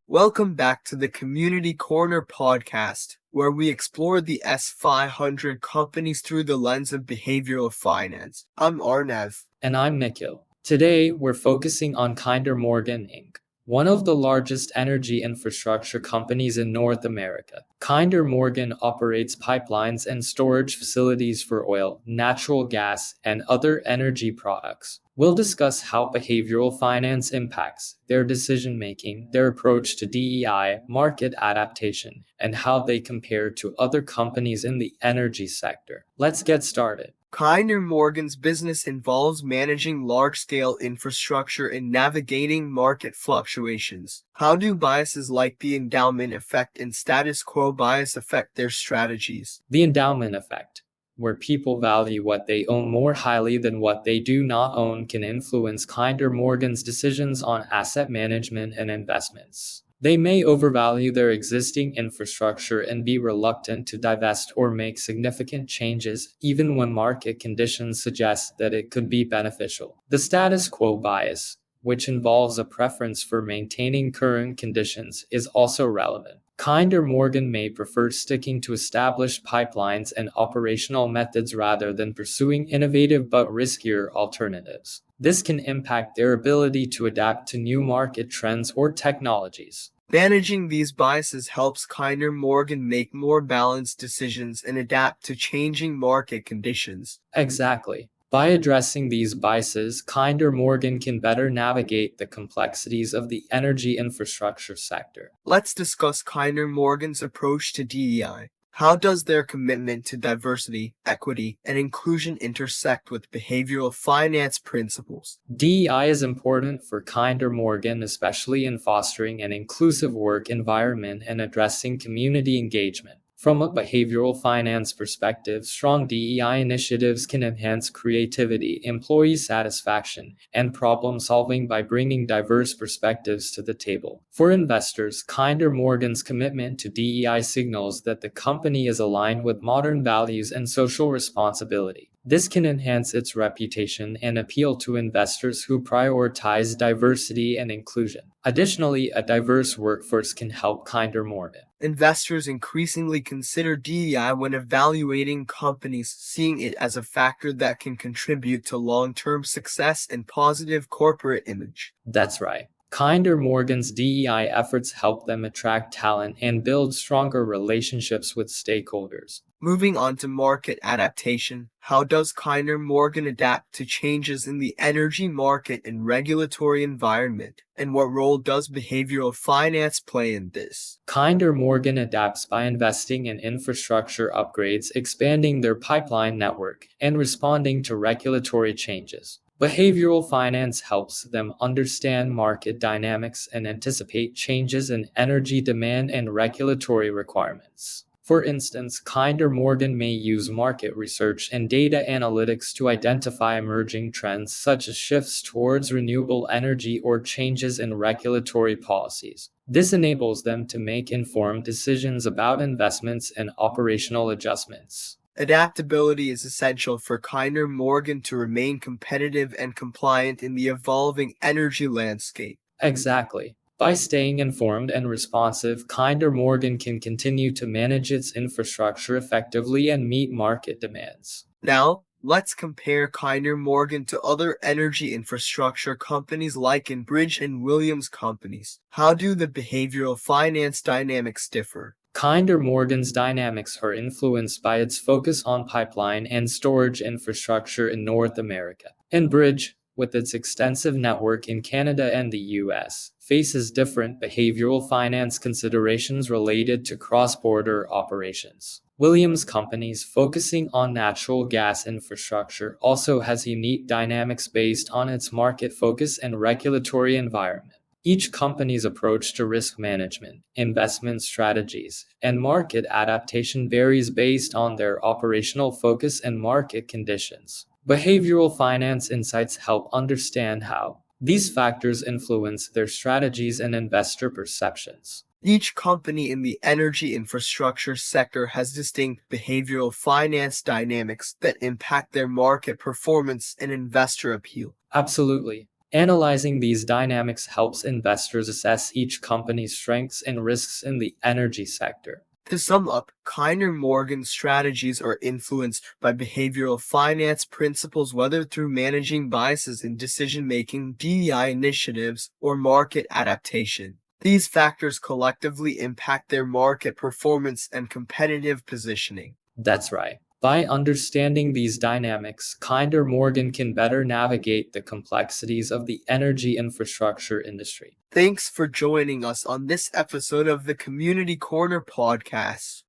Welcome back to the Community Corner podcast, where we explore the S500 companies through the lens of behavioral finance. I'm Arnav. And I'm Nikhil. Today, we're focusing on Kinder Morgan Inc., one of the largest energy infrastructure companies in North America. Kinder Morgan operates pipelines and storage facilities for oil, natural gas, and other energy products. We'll discuss how behavioral finance impacts their decision-making, their approach to DEI, market adaptation, and how they compare to other companies in the energy sector. Let's get started. Kinder Morgan's business involves managing large-scale infrastructure and navigating market fluctuations. How do biases like the endowment effect and status quo bias affect their strategies? The endowment effect, where people value what they own more highly than what they do not own, can influence Kinder Morgan's decisions on asset management and investments. They may overvalue their existing infrastructure and be reluctant to divest or make significant changes, even when market conditions suggest that it could be beneficial. The status quo bias, which involves a preference for maintaining current conditions, is also relevant. Kinder Morgan may prefer sticking to established pipelines and operational methods rather than pursuing innovative but riskier alternatives. This can impact their ability to adapt to new market trends or technologies. Managing these biases helps Kinder Morgan make more balanced decisions and adapt to changing market conditions. Exactly. By addressing these biases, Kinder Morgan can better navigate the complexities of the energy infrastructure sector. Let's discuss Kinder Morgan's approach to DEI. How does their commitment to diversity, equity, and inclusion intersect with behavioral finance principles? DEI is important for Kinder Morgan, especially in fostering an inclusive work environment and addressing community engagement. From a behavioral finance perspective, strong DEI initiatives can enhance creativity, employee satisfaction, and problem solving by bringing diverse perspectives to the table. For investors, Kinder Morgan's commitment to DEI signals that the company is aligned with modern values and social responsibility. This can enhance its reputation and appeal to investors who prioritize diversity and inclusion. Additionally, a diverse workforce can help Kinder Morgan. Investors increasingly consider DEI when evaluating companies, seeing it as a factor that can contribute to long-term success and positive corporate image. That's right. Kinder Morgan's DEI efforts help them attract talent and build stronger relationships with stakeholders. Moving on to market adaptation, how does Kinder Morgan adapt to changes in the energy market and regulatory environment? And what role does behavioral finance play in this? Kinder Morgan adapts by investing in infrastructure upgrades, expanding their pipeline network, and responding to regulatory changes. Behavioral finance helps them understand market dynamics and anticipate changes in energy demand and regulatory requirements. For instance, Kinder Morgan may use market research and data analytics to identify emerging trends such as shifts towards renewable energy or changes in regulatory policies. This enables them to make informed decisions about investments and operational adjustments. Adaptability is essential for Kinder Morgan to remain competitive and compliant in the evolving energy landscape. Exactly. By staying informed and responsive, Kinder Morgan can continue to manage its infrastructure effectively and meet market demands. Now, let's compare Kinder Morgan to other energy infrastructure companies like Enbridge and Williams companies. How do the behavioral finance dynamics differ? Kinder Morgan's dynamics are influenced by its focus on pipeline and storage infrastructure in North America. Enbridge, with its extensive network in Canada and the US, faces different behavioral finance considerations related to cross-border operations. Williams Companies, focusing on natural gas infrastructure, also has unique dynamics based on its market focus and regulatory environment. Each company's approach to risk management, investment strategies, and market adaptation varies based on their operational focus and market conditions. Behavioral finance insights help understand how these factors influence their strategies and investor perceptions. Each company in the energy infrastructure sector has distinct behavioral finance dynamics that impact their market performance and investor appeal. Absolutely. Analyzing these dynamics helps investors assess each company's strengths and risks in the energy sector. To sum up, Kinder Morgan's strategies are influenced by behavioral finance principles, whether through managing biases in decision-making, DEI initiatives, or market adaptation. These factors collectively impact their market performance and competitive positioning. That's right. By understanding these dynamics, Kinder Morgan can better navigate the complexities of the energy infrastructure industry. Thanks for joining us on this episode of the Community Corner podcast.